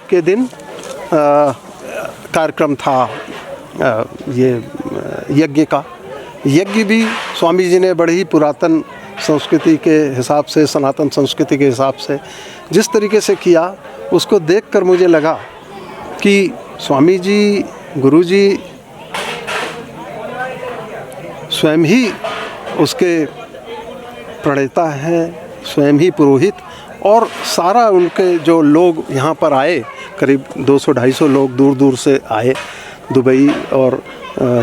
के दिन कार्यक्रम था ये यज्ञ का। यज्ञ भी स्वामी जी ने बड़ी ही पुरातन संस्कृति के हिसाब से, सनातन संस्कृति के हिसाब से जिस तरीके से किया, उसको देखकर मुझे लगा कि स्वामी जी, गुरु जी स्वयं ही उसके प्रणेता हैं, स्वयं ही पुरोहित, और सारा उनके जो लोग यहाँ पर आए, करीब 200-250 लोग दूर दूर से आए, दुबई और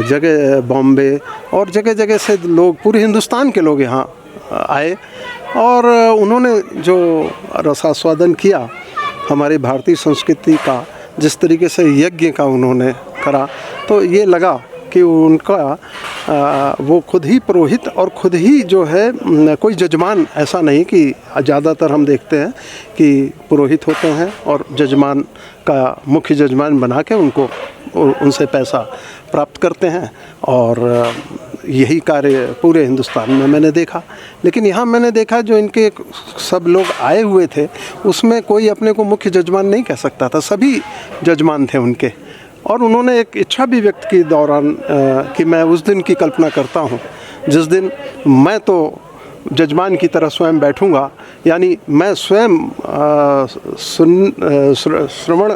जगह बॉम्बे और जगह जगह से लोग, पूरे हिंदुस्तान के लोग यहाँ आए और उन्होंने जो रसास्वादन किया हमारी भारतीय संस्कृति का, जिस तरीके से यज्ञ का उन्होंने करा, तो ये लगा कि उनका वो खुद ही पुरोहित और खुद ही जो है कोई जजमान, ऐसा नहीं कि ज़्यादातर हम देखते हैं कि पुरोहित होते हैं और जजमान का, मुख्य जजमान बना के उनसे पैसा प्राप्त करते हैं, और यही कार्य पूरे हिंदुस्तान में मैंने देखा। लेकिन यहाँ मैंने देखा जो इनके सब लोग आए हुए थे, उसमें कोई अपने को मुख्य जजमान नहीं कह सकता था, सभी जजमान थे उनके। और उन्होंने एक इच्छा भी व्यक्त की दौरान कि मैं उस दिन की कल्पना करता हूँ जिस दिन मैं तो जजमान की तरह स्वयं बैठूंगा, यानी मैं स्वयं श्रवण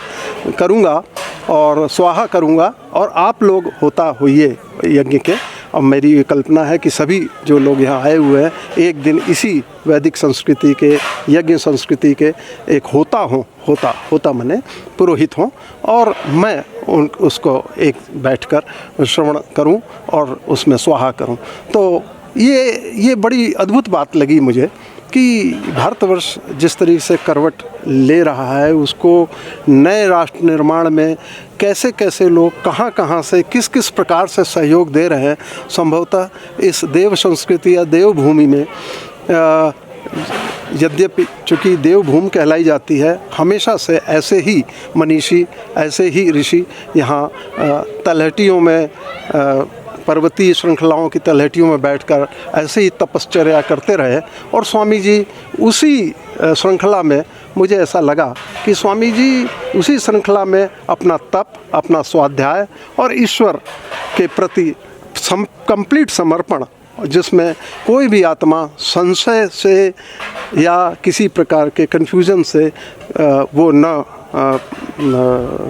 करूंगा और स्वाहा करूंगा और आप लोग होता होइए यज्ञ के। और मेरी ये कल्पना है कि सभी जो लोग यहाँ आए हुए हैं एक दिन इसी वैदिक संस्कृति के, यज्ञ संस्कृति के एक होता मने पुरोहित हों, और मैं उसको एक बैठकर श्रवण करूं और उसमें स्वाहा करूं। तो ये बड़ी अद्भुत बात लगी मुझे कि भारतवर्ष जिस तरीके से करवट ले रहा है, उसको नए राष्ट्र निर्माण में कैसे कैसे लोग कहाँ से किस प्रकार से सहयोग दे रहे हैं। संभवतः इस देव संस्कृति या देवभूमि में, यद्यपि चूँकि देवभूमि कहलाई जाती है, हमेशा से ऐसे ही मनीषी, ऐसे ही ऋषि यहाँ तलहटियों में, पर्वतीय श्रृंखलाओं की तलहटियों में बैठकर ऐसे ही तपश्चर्या करते रहे। और स्वामी जी उसी श्रृंखला में, मुझे ऐसा लगा कि स्वामी जी उसी श्रृंखला में अपना तप, अपना स्वाध्याय और ईश्वर के प्रति कंप्लीट समर्पण, जिसमें कोई भी आत्मा संशय से या किसी प्रकार के कन्फ्यूजन से वो न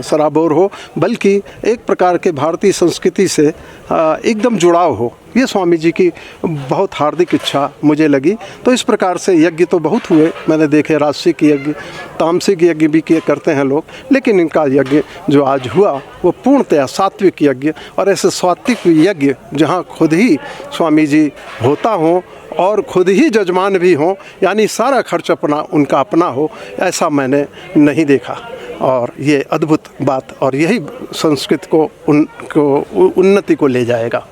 सराबोर हो, बल्कि एक प्रकार के भारतीय संस्कृति से एकदम जुड़ाव हो, ये स्वामी जी की बहुत हार्दिक इच्छा मुझे लगी। तो इस प्रकार से यज्ञ तो बहुत हुए, मैंने देखे राजसिक यज्ञ, तामसिक यज्ञ भी किए करते हैं लोग, लेकिन इनका यज्ञ जो आज हुआ वो पूर्णतया सात्विक यज्ञ, और ऐसे सात्विक यज्ञ जहाँ खुद ही स्वामी जी होता हो और खुद ही जजमान भी हों, यानी सारा खर्च उनका अपना हो, ऐसा मैंने नहीं देखा। और ये अद्भुत बात, और यही संस्कृत को उन्नति को ले जाएगा।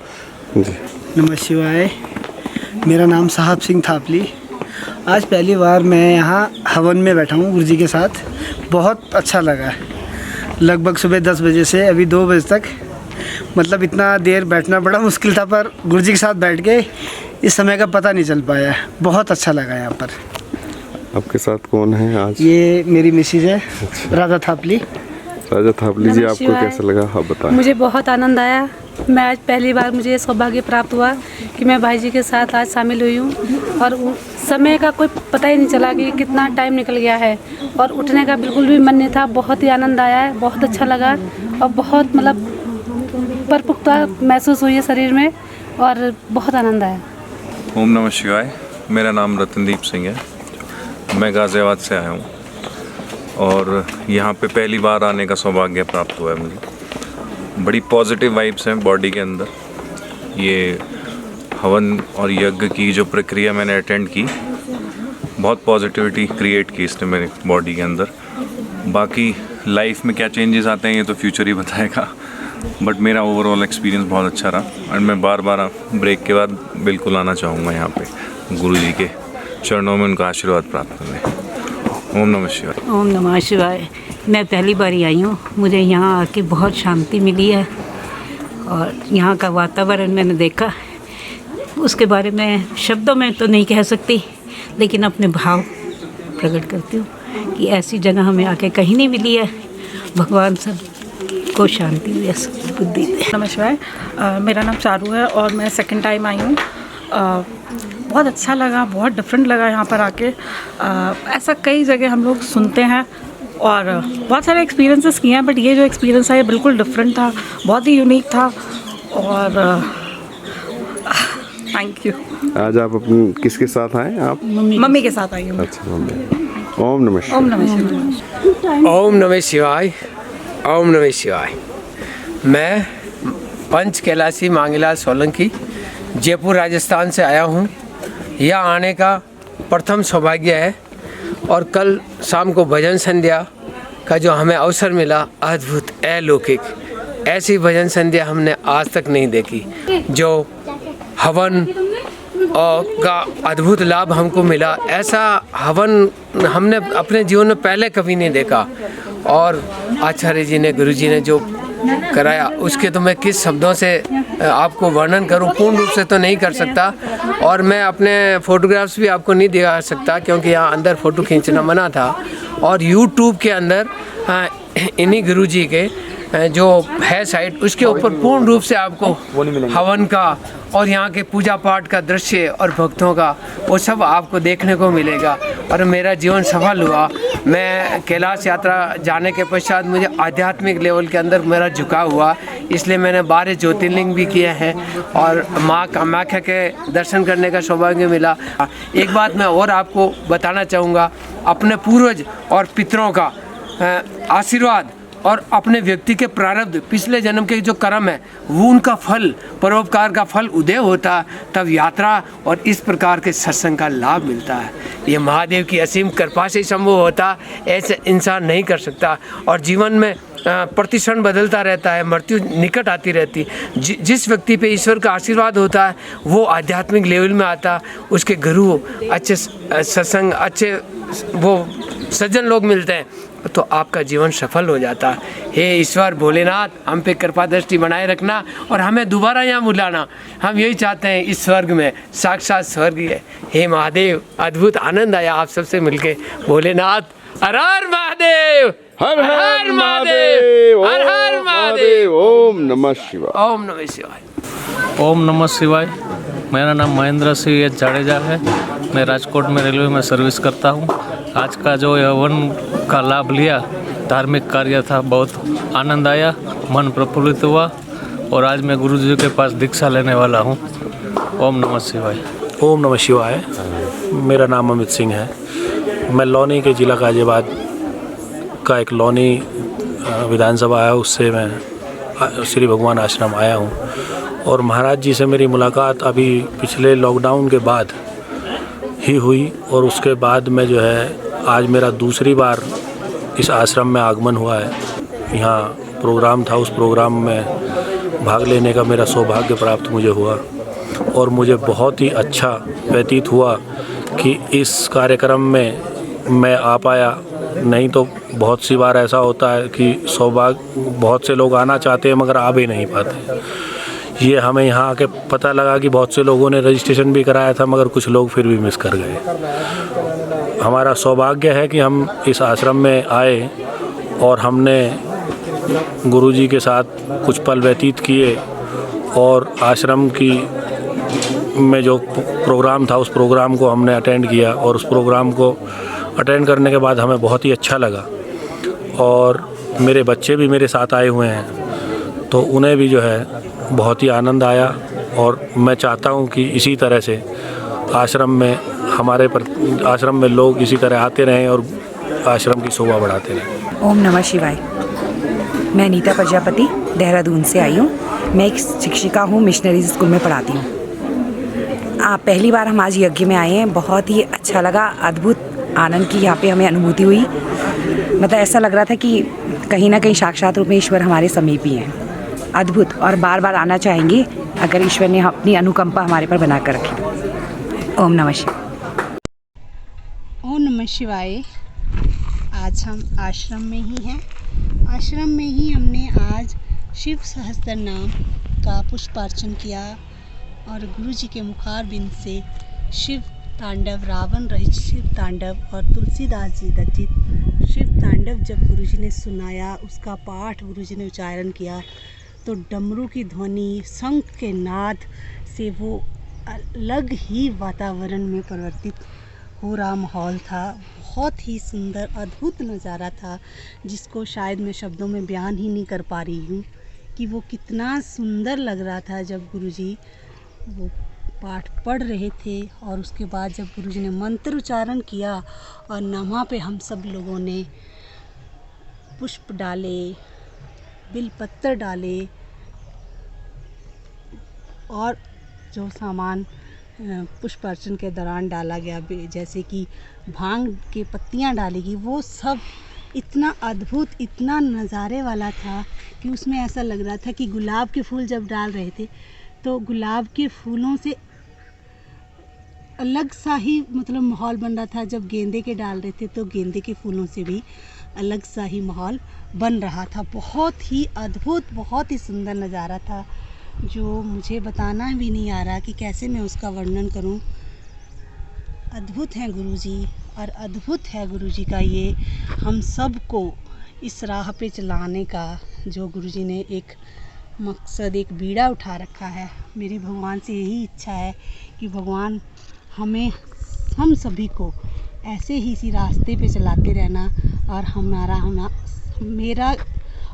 नमः शिवाय। मेरा नाम साहब सिंह थापली। आज पहली बार मैं यहाँ हवन में बैठा हूँ गुरु जी के साथ। बहुत अच्छा लगा। लगभग सुबह 10 बजे से अभी 2 बजे तक, मतलब इतना देर बैठना बड़ा मुश्किल था, पर गुरु जी के साथ बैठ के इस समय का पता नहीं चल पाया। बहुत अच्छा लगा यहाँ पर। आपके साथ कौन है आज? ये मेरी मिसेज है। अच्छा। राजा थापली जी, आपको कैसा लगा, आप बताएं। मुझे बहुत आनंद आया। मैं आज पहली बार मुझे ये सौभाग्य प्राप्त हुआ कि मैं भाई जी के साथ आज शामिल हुई हूँ, और समय का कोई पता ही नहीं चला कि कितना टाइम निकल गया है, और उठने का बिल्कुल भी मन नहीं था। बहुत ही आनंद आया है, बहुत अच्छा लगा, और बहुत मतलब परिपक्वता महसूस हुई है शरीर में, और बहुत आनंद आया। ओम नमः शिवाय। मेरा नाम रतनदीप सिंह है। मैं गाज़ियाबाद से आया हूँ और यहाँ पे पहली बार आने का सौभाग्य प्राप्त हुआ है मुझे। बड़ी पॉजिटिव वाइब्स हैं बॉडी के अंदर। ये हवन और यज्ञ की जो प्रक्रिया मैंने अटेंड की, बहुत पॉजिटिविटी क्रिएट की इसने मेरे बॉडी के अंदर। बाकी लाइफ में क्या चेंजेस आते हैं ये तो फ्यूचर ही बताएगा, बट मेरा ओवरऑल एक्सपीरियंस बहुत अच्छा रहा। और मैं बार ब्रेक के बाद बिल्कुल आना चाहूँगा यहाँ पे गुरुजी के चरणों में उनका आशीर्वाद प्राप्त करने। ओम नमः शिवाय। ओम नमः शिवाय। मैं पहली बार ही आई हूँ। मुझे यहाँ आके बहुत शांति मिली है, और यहाँ का वातावरण मैंने देखा, उसके बारे में शब्दों में तो नहीं कह सकती, लेकिन अपने भाव प्रकट करती हूँ कि ऐसी जगह हमें आके कहीं नहीं मिली है, भगवान सब को शांति दे, बुद्धि दे। नमः शिवाय। मेरा नाम चारू है और मैं सेकंड टाइम आई हूँ। बहुत अच्छा लगा, बहुत डिफरेंट लगा यहाँ पर आके। ऐसा कई जगह हम लोग सुनते हैं और बहुत सारे एक्सपीरियंसेस किए हैं, बट ये जो एक्सपीरियंस है ये बिल्कुल डिफरेंट था, बहुत ही यूनिक था। और थैंक यू। आज आप अपने किसके साथ आए आप? मम्मी के साथ आई हूँ। अच्छा मम्मी। ओम नमः शिवाय। ओम नमः शिवाय। ओम नमः शिवाय। ओम नमः शिवाय। मैं पंच कैलाशी मांगीलाल सोलंकी जयपुर राजस्थान से आया हूँ। यहाँ आने का प्रथम सौभाग्य है और कल शाम को भजन संध्या का जो हमें अवसर मिला, अद्भुत, अलौकिक, ऐसी भजन संध्या हमने आज तक नहीं देखी। जो हवन और का अद्भुत लाभ हमको मिला, ऐसा हवन हमने अपने जीवन में पहले कभी नहीं देखा। और आचार्य जी ने, गुरु जी ने जो कराया, उसके तो मैं किस शब्दों से आपको वर्णन करूं, पूर्ण रूप से तो नहीं कर सकता। और मैं अपने फ़ोटोग्राफ्स भी आपको नहीं दिखा सकता क्योंकि यहाँ अंदर फ़ोटो खींचना मना था। और यूट्यूब के अंदर इन्हीं गुरु जी के जो है साइट, उसके ऊपर पूर्ण रूप से आपको हवन का और यहाँ के पूजा पाठ का दृश्य और भक्तों का वो सब आपको देखने को मिलेगा। और मेरा जीवन सफल हुआ। मैं कैलाश यात्रा जाने के पश्चात मुझे आध्यात्मिक लेवल के अंदर मेरा झुकाव हुआ, इसलिए मैंने 12 ज्योतिर्लिंग भी किए हैं और माँ कामाख्या के दर्शन करने का सौभाग्य मिला। एक बात मैं और आपको बताना चाहूँगा, अपने पूर्वज और पितरों का आशीर्वाद और अपने व्यक्ति के प्रारब्ध, पिछले जन्म के जो कर्म है, वो उनका फल, परोपकार का फल उदय होता, तब यात्रा और इस प्रकार के सत्संग का लाभ मिलता है। ये महादेव की असीम कृपा से संभव होता, ऐसे इंसान नहीं कर सकता। और जीवन में प्रतिक्षण बदलता रहता है, मृत्यु निकट आती रहती। जिस व्यक्ति पे ईश्वर का आशीर्वाद होता है वो आध्यात्मिक लेवल में आता, उसके गुरु अच्छे सत्संग, अच्छे वो सज्जन लोग मिलते हैं, तो आपका जीवन सफल हो जाता। हे ईश्वर भोलेनाथ, हम पे कृपा दृष्टि बनाए रखना और हमें दोबारा यहाँ बुलाना। हम यही चाहते हैं, इस स्वर्ग में साक्षात स्वर्ग है। हे महादेव, अद्भुत आनंद आया आप सबसे मिलके। भोलेनाथ, हर हर महादेव, हर हर महादेव, हर हर महादेव। ओम नमः शिवाय। ओम नमः शिवाय। ओम नमः शिवाय। मेरा नाम महेंद्र सिंह एच जाडेजा है। मैं राजकोट में रेलवे में सर्विस करता हूँ। आज का जो हवन का लाभ लिया, धार्मिक कार्य था, बहुत आनंद आया, मन प्रफुल्लित हुआ और आज मैं गुरु जी के पास दीक्षा लेने वाला हूँ। ओम नमः शिवाय। ओम नमः शिवाय। मेरा नाम अमित सिंह है। मैं लौनी के जिला गाजियाबाद का एक लौनी विधानसभा है, उससे मैं श्री भगवान आश्रम आया हूँ। और महाराज जी से मेरी मुलाकात अभी पिछले लॉकडाउन के बाद ही हुई और उसके बाद में जो है आज मेरा दूसरी बार इस आश्रम में आगमन हुआ है। यहाँ प्रोग्राम था, उस प्रोग्राम में भाग लेने का मेरा सौभाग्य प्राप्त मुझे हुआ और मुझे बहुत ही अच्छा व्यतीत हुआ कि इस कार्यक्रम में मैं आ पाया। नहीं तो बहुत सी बार ऐसा होता है कि सौभाग्य, बहुत से लोग आना चाहते हैं मगर आ भी नहीं पाते। ये हमें यहाँ आके पता लगा कि बहुत से लोगों ने रजिस्ट्रेशन भी कराया था मगर कुछ लोग फिर भी मिस कर गए। हमारा सौभाग्य है कि हम इस आश्रम में आए और हमने गुरुजी के साथ कुछ पल व्यतीत किए और आश्रम की में जो प्रोग्राम था उस प्रोग्राम को हमने अटेंड किया और उस प्रोग्राम को अटेंड करने के बाद हमें बहुत ही अच्छा लगा। और मेरे बच्चे भी मेरे साथ आए हुए हैं तो उन्हें भी जो है बहुत ही आनंद आया और मैं चाहता हूं कि इसी तरह से आश्रम में आश्रम में लोग इसी तरह आते रहें और आश्रम की शोभा बढ़ाते रहें। ओम नमः शिवाय। मैं नीता प्रजापति देहरादून से आई हूँ। मैं एक शिक्षिका हूँ, मिशनरी स्कूल में पढ़ाती हूँ। पहली बार हम आज यज्ञ में आए हैं, बहुत ही अच्छा लगा, अद्भुत आनंद की यहाँ पे हमें अनुभूति हुई। मतलब ऐसा लग रहा था कि कहीं ना कहीं साक्षात रूप में ईश्वर हमारे समीप ही हैं। अद्भुत, और बार बार आना चाहेंगे अगर ईश्वर ने अपनी अनुकंपा हमारे पर बना कर रखी। ओम नमः शिवाय। ओम नमः शिवाय। आज हम आश्रम में ही हैं। आश्रम में ही हमने आज शिव सहस्त्र नाम का पुष्पार्चन किया और गुरु जी के मुखारबिंद से शिव तांडव, रावण रहित शिव तांडव और तुलसीदास जी रचित शिव तांडव जब गुरुजी ने सुनाया, उसका पाठ गुरुजी ने उच्चारण किया, तो डमरू की ध्वनि, शंख के नाद से वो अलग ही वातावरण में परिवर्तित हो रहा माहौल था। बहुत ही सुंदर अद्भुत नज़ारा था, जिसको शायद मैं शब्दों में बयान ही नहीं कर पा रही हूँ कि वो कितना सुंदर लग रहा था जब गुरुजी वो पाठ पढ़ रहे थे। और उसके बाद जब गुरुजी ने मंत्र उच्चारण किया और नमा पे हम सब लोगों ने पुष्प डाले, बिलपत्र डाले और जो सामान पुष्प अर्चन के दौरान डाला गया, जैसे कि भांग के पत्तियां डाली गई, वो सब इतना अद्भुत, इतना नज़ारे वाला था कि उसमें ऐसा लग रहा था कि गुलाब के फूल जब डाल रहे थे तो गुलाब के फूलों से अलग सा ही मतलब माहौल बन रहा था। जब गेंदे के डाल रहे थे तो गेंदे के फूलों से भी अलग सा ही माहौल बन रहा था। बहुत ही अद्भुत, बहुत ही सुंदर नज़ारा था, जो मुझे बताना भी नहीं आ रहा कि कैसे मैं उसका वर्णन करूं। अद्भुत हैं गुरुजी, और अद्भुत है गुरुजी का ये हम सब को इस राह पे चलाने का जो गुरुजी ने एक मकसद, एक बीड़ा उठा रखा है। मेरी भगवान से यही इच्छा है कि भगवान हमें, हम सभी को ऐसे ही इसी रास्ते पे चलाते रहना, और मेरा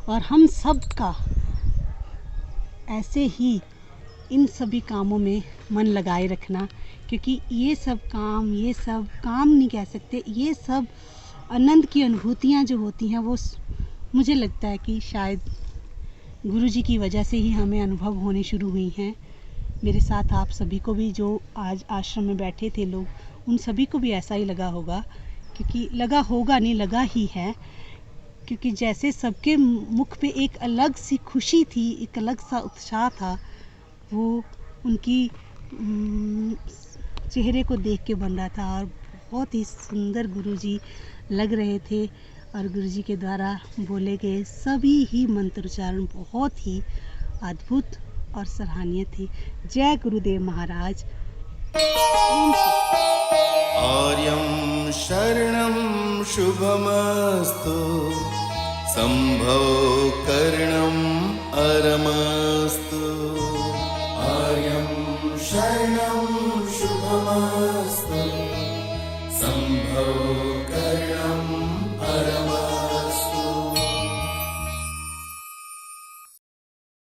और हम सब का ऐसे ही इन सभी कामों में मन लगाए रखना, क्योंकि ये सब काम नहीं कह सकते, ये सब आनंद की अनुभूतियाँ जो होती हैं वो मुझे लगता है कि शायद गुरुजी की वजह से ही हमें अनुभव होने शुरू हुई हैं। मेरे साथ आप सभी को भी, जो आज आश्रम में बैठे थे लोग, उन सभी को भी ऐसा ही लगा होगा, क्योंकि लगा होगा नहीं, लगा ही है, क्योंकि जैसे सबके मुख पे एक अलग सी खुशी थी, एक अलग सा उत्साह था, वो उनकी चेहरे को देख के बन रहा था। और बहुत ही सुंदर गुरुजी लग रहे थे, और गुरुजी के द्वारा बोले गए सभी ही मंत्रोच्चारण बहुत ही अद्भुत और सराहनीय थे। जय गुरुदेव महाराज। आर्यं शरणं शुभमस्तु, संभव करणं अरमस्तु। आर्यं शरणं शुभमस्तु, संभव